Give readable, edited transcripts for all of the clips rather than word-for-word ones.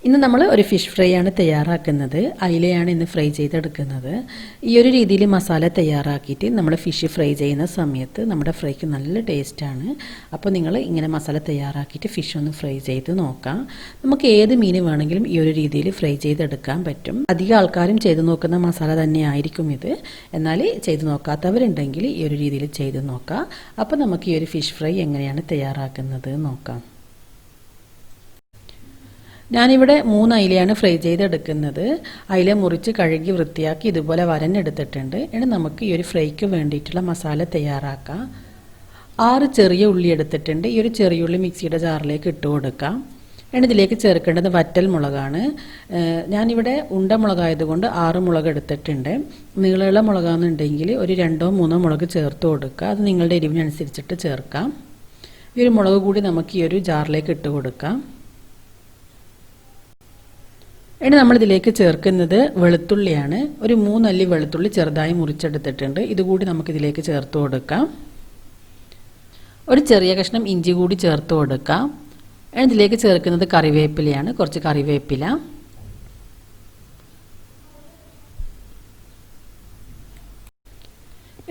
ഇന്ന് നമ്മൾ ഒരു ഫിഷ് ഫ്രൈ ആണ് തയ്യാറാക്കുന്നത്. അയിലയാണ് ഇന്ന് ഫ്രൈ ചെയ്തെടുക്കുന്നത്. ഈ ഒരു രീതിയിൽ മസാല തയ്യാറാക്കിയിട്ട് നമ്മൾ ഫിഷ് ഫ്രൈ ചെയ്യുന്ന സമയത്ത് നമ്മുടെ ഫ്രൈക്ക് നല്ല ടേസ്റ്റാണ്. അപ്പോൾ നിങ്ങൾ ഇങ്ങനെ മസാല തയ്യാറാക്കിയിട്ട് ഫിഷ് ഒന്ന് ഫ്രൈ ചെയ്ത് നോക്കാം. നമുക്ക് ഏത് മീൻ വേണമെങ്കിലും ഈ ഒരു രീതിയിൽ ഫ്രൈ ചെയ്തെടുക്കാൻ പറ്റും. അധികം ആൾക്കാരും ചെയ്ത് നോക്കുന്ന മസാല തന്നെയായിരിക്കും ഇത്. എന്നാൽ ചെയ്ത് നോക്കാത്തവരുണ്ടെങ്കിൽ ഈ ഒരു രീതിയിൽ ചെയ്ത് നോക്കാം. അപ്പോൾ നമുക്ക് ഈ ഒരു ഫിഷ് ഫ്രൈ എങ്ങനെയാണ് തയ്യാറാക്കുന്നത് നോക്കാം. ഞാനിവിടെ 3 അയിലയാണ് ഫ്രൈ ചെയ്തെടുക്കുന്നത്. അയില മുറിച്ച് കഴുകി വൃത്തിയാക്കി ഇതുപോലെ വരഞ്ഞെടുത്തിട്ടുണ്ട്. ഇനി നമുക്ക് ഈ ഒരു ഫ്രൈക്ക് വേണ്ടിയിട്ടുള്ള മസാല തയ്യാറാക്കാം. 6 ചെറിയ ഉള്ളി എടുത്തിട്ടുണ്ട്. ഈ ഒരു ചെറിയ ഉള്ളി മിക്സിയുടെ ജാറിലേക്ക് ഇട്ട് കൊടുക്കാം. ഇനി ഇതിലേക്ക് ചേർക്കേണ്ടത് വറ്റൽ മുളകാണ്. ഞാനിവിടെ ഉണ്ട മുളകായതുകൊണ്ട് 6 മുളക് എടുത്തിട്ടുണ്ട്. നീളമുള്ള മുളകാണെന്നുണ്ടെങ്കിൽ ഒരു 2 or 3 മുളക് ചേർത്ത് കൊടുക്കുക. അത് നിങ്ങളുടെ എരിവിനനുസരിച്ചിട്ട് ചേർക്കാം. ഈ ഒരു മുളക് കൂടി നമുക്ക് ഈ ഒരു ജാറിലേക്ക് ഇട്ട് കൊടുക്കാം. ഇനി നമ്മൾ ഇതിലേക്ക് ചേർക്കുന്നത് വെളുത്തുള്ളിയാണ്. ഒരു 3 അല്ലി വെളുത്തുള്ളി ചെറുതായി മുറിച്ചെടുത്തിട്ടുണ്ട്. ഇതുകൂടി നമുക്ക് ഇതിലേക്ക് ചേർത്ത് കൊടുക്കാം. ഒരു ചെറിയ കഷ്ണം ഇഞ്ചി കൂടി ചേർത്ത് കൊടുക്കാം. ഇനി ഇതിലേക്ക് ചേർക്കുന്നത് കറിവേപ്പിലയാണ്. കുറച്ച് കറിവേപ്പില,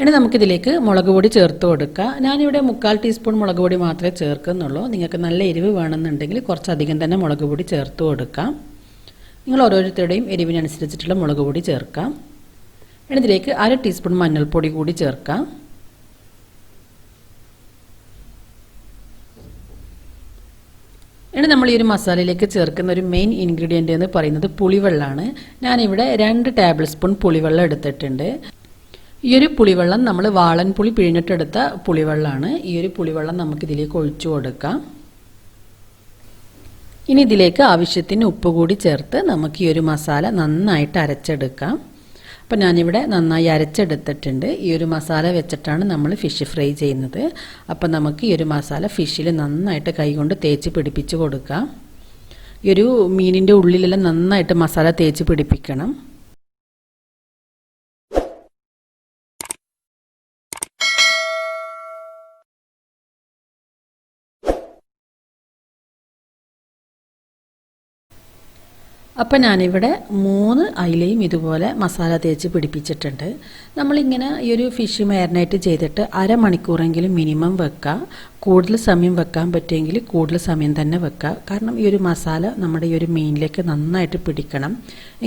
ഇനി നമുക്കിതിലേക്ക് മുളക് പൊടി ചേർത്ത് കൊടുക്കാം. ഞാനിവിടെ 1/4 ടീസ്പൂൺ മുളക് പൊടി മാത്രമേ ചേർക്കുന്നുള്ളൂ. നിങ്ങൾക്ക് നല്ല എരിവ് വേണമെന്നുണ്ടെങ്കിൽ കുറച്ചധികം തന്നെ മുളക് പൊടി ചേർത്ത് കൊടുക്കാം. നിങ്ങൾ ഓരോരുത്തരുടെയും എരിവിനനുസരിച്ചിട്ടുള്ള മുളക് പൊടി ചേർക്കാം. ഇനി ഇതിലേക്ക് 1/2 ടീസ്പൂൺ മഞ്ഞൾപ്പൊടി കൂടി ചേർക്കാം. ഇനി നമ്മൾ ഈ ഒരു മസാലയിലേക്ക് ചേർക്കുന്ന ഒരു മെയിൻ ഇൻഗ്രീഡിയൻ്റ് എന്ന് പറയുന്നത് പുളിവെള്ളമാണ്. ഞാനിവിടെ 2 ടേബിൾ സ്പൂൺ പുളിവെള്ളം എടുത്തിട്ടുണ്ട്. ഈ ഒരു പുളിവെള്ളം നമ്മൾ വാളൻ പുളി പിഴിഞ്ഞിട്ടെടുത്ത പുളിവെള്ളമാണ്. ഈ ഒരു പുളിവെള്ളം നമുക്കിതിലേക്ക് ഒഴിച്ചു കൊടുക്കാം. ഇനി ഇതിലേക്ക് ആവശ്യത്തിന് ഉപ്പ് കൂടി ചേർത്ത് നമുക്ക് ഈ ഒരു മസാല നന്നായിട്ട് അരച്ചെടുക്കാം. അപ്പോൾ ഞാനിവിടെ നന്നായി അരച്ചെടുത്തിട്ടുണ്ട്. ഈ ഒരു മസാല വെച്ചിട്ടാണ് നമ്മൾ ഫിഷ് ഫ്രൈ ചെയ്യുന്നത്. അപ്പോൾ നമുക്ക് ഈ ഒരു മസാല ഫിഷിൽ നന്നായിട്ട് കൈകൊണ്ട് തേച്ച് പിടിപ്പിച്ച് കൊടുക്കാം. ഈ ഒരു മീനിൻ്റെ ഉള്ളിലെല്ലാം നന്നായിട്ട് മസാല തേച്ച് പിടിപ്പിക്കണം. അപ്പോൾ ഞാനിവിടെ 3 അയിലയും ഇതുപോലെ മസാല തേച്ച് പിടിപ്പിച്ചിട്ടുണ്ട്. നമ്മളിങ്ങനെ ഈ ഒരു ഫിഷ് മാരിനേറ്റ് ചെയ്തിട്ട് അരമണിക്കൂറെങ്കിലും മിനിമം വെക്കുക. കൂടുതൽ സമയം വെക്കാൻ പറ്റുമെങ്കിൽ കൂടുതൽ സമയം തന്നെ വെക്കുക. കാരണം ഈ ഒരു മസാല നമ്മുടെ ഈ ഒരു മീനിലേക്ക് നന്നായിട്ട് പിടിക്കണം.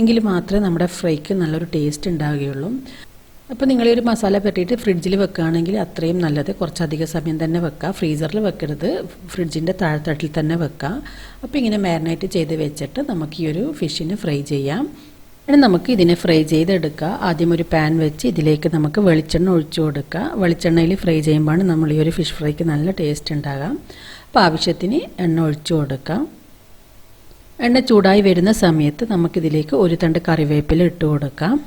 എങ്കിൽ മാത്രമേ നമ്മുടെ ഫ്രൈക്ക് നല്ലൊരു ടേസ്റ്റ് ഉണ്ടാവുകയുള്ളൂ. അപ്പോൾ നിങ്ങൾ ഈ ഒരു മസാല പറ്റിയിട്ട് ഫ്രിഡ്ജിൽ വെക്കുകയാണെങ്കിൽ അത്രയും നല്ലത്. കുറച്ചധികം സമയം തന്നെ വെക്കുക. ഫ്രീസറിൽ വെക്കരുത്, ഫ്രിഡ്ജിൻ്റെ താഴെത്തട്ടിൽ തന്നെ വെക്കുക. അപ്പോൾ ഇങ്ങനെ മാരിനേറ്റ് ചെയ്ത് വെച്ചിട്ട് നമുക്ക് ഈ ഒരു ഫിഷിനെ ഫ്രൈ ചെയ്യാം. ഇനി നമുക്ക് ഇതിനെ ഫ്രൈ ചെയ്തെടുക്കുക. ആദ്യം ഒരു പാൻ വെച്ച് ഇതിലേക്ക് നമുക്ക് വെളിച്ചെണ്ണ ഒഴിച്ചു കൊടുക്കുക. വെളിച്ചെണ്ണയിൽ ഫ്രൈ ചെയ്യുമ്പോഴാണ് നമ്മൾ ഈ ഒരു ഫിഷ് ഫ്രൈക്ക് നല്ല ടേസ്റ്റ് ഉണ്ടാകാം. അപ്പോൾ ആവശ്യത്തിന് എണ്ണ ഒഴിച്ചു കൊടുക്കാം. എണ്ണ ചൂടായി വരുന്ന സമയത്ത് നമുക്കിതിലേക്ക് ഒരു തണ്ട് കറിവേപ്പില ഇട്ട് കൊടുക്കാം.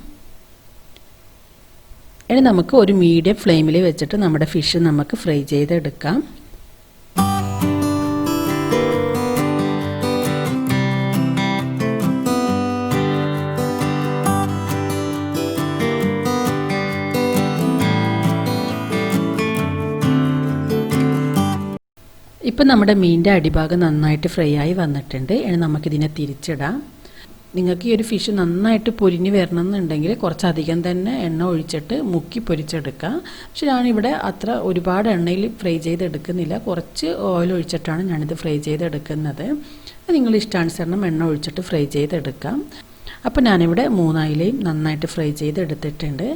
ഇനി നമുക്ക് ഒരു മീഡിയം ഫ്ലെയിമിൽ വെച്ചിട്ട് നമ്മുടെ ഫിഷ് നമുക്ക് ഫ്രൈ ചെയ്തെടുക്കാം. ഇപ്പം നമ്മുടെ മീനിൻ്റെ അടിഭാഗം നന്നായിട്ട് ഫ്രൈ ആയി വന്നിട്ടുണ്ട്. ഇനി നമുക്കിതിനെ തിരിച്ചിടാം. നിങ്ങൾക്ക് ഈ ഒരു ഫിഷ് നന്നായിട്ട് പൊരിഞ്ഞ് വരണം എന്നുണ്ടെങ്കിൽ കുറച്ചധികം തന്നെ എണ്ണ ഒഴിച്ചിട്ട് മുക്കി പൊരിച്ചെടുക്കാം. പക്ഷെ ഞാനിവിടെ അത്ര ഒരുപാട് എണ്ണയിൽ ഫ്രൈ ചെയ്തെടുക്കുന്നില്ല. കുറച്ച് ഓയിൽ ഒഴിച്ചിട്ടാണ് ഞാനിത് ഫ്രൈ ചെയ്തെടുക്കുന്നത്. നിങ്ങൾ ഇഷ്ടാനുസരണം എണ്ണ ഒഴിച്ചിട്ട് ഫ്രൈ ചെയ്തെടുക്കാം. അപ്പോൾ ഞാനിവിടെ 3 അയിലയും നന്നായിട്ട് ഫ്രൈ ചെയ്തെടുത്തിട്ടുണ്ട്.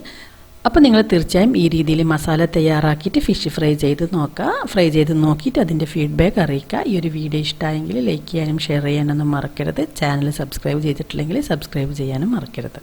അപ്പോൾ നിങ്ങൾ തീർച്ചയായും ഈ രീതിയിൽ മസാല തയ്യാറാക്കിയിട്ട് ഫിഷ് ഫ്രൈ ചെയ്ത് നോക്കുക. ഫ്രൈ ചെയ്ത് നോക്കിയിട്ട് അതിൻ്റെ ഫീഡ്ബാക്ക് അറിയിക്കുക. ഈ ഒരു വീഡിയോ ഇഷ്ടമായെങ്കിൽ ലൈക്ക് ചെയ്യാനും ഷെയർ ചെയ്യാനൊന്നും മറക്കരുത്. ചാനൽ സബ്സ്ക്രൈബ് ചെയ്തിട്ടില്ലെങ്കിൽ സബ്സ്ക്രൈബ് ചെയ്യാനും മറക്കരുത്.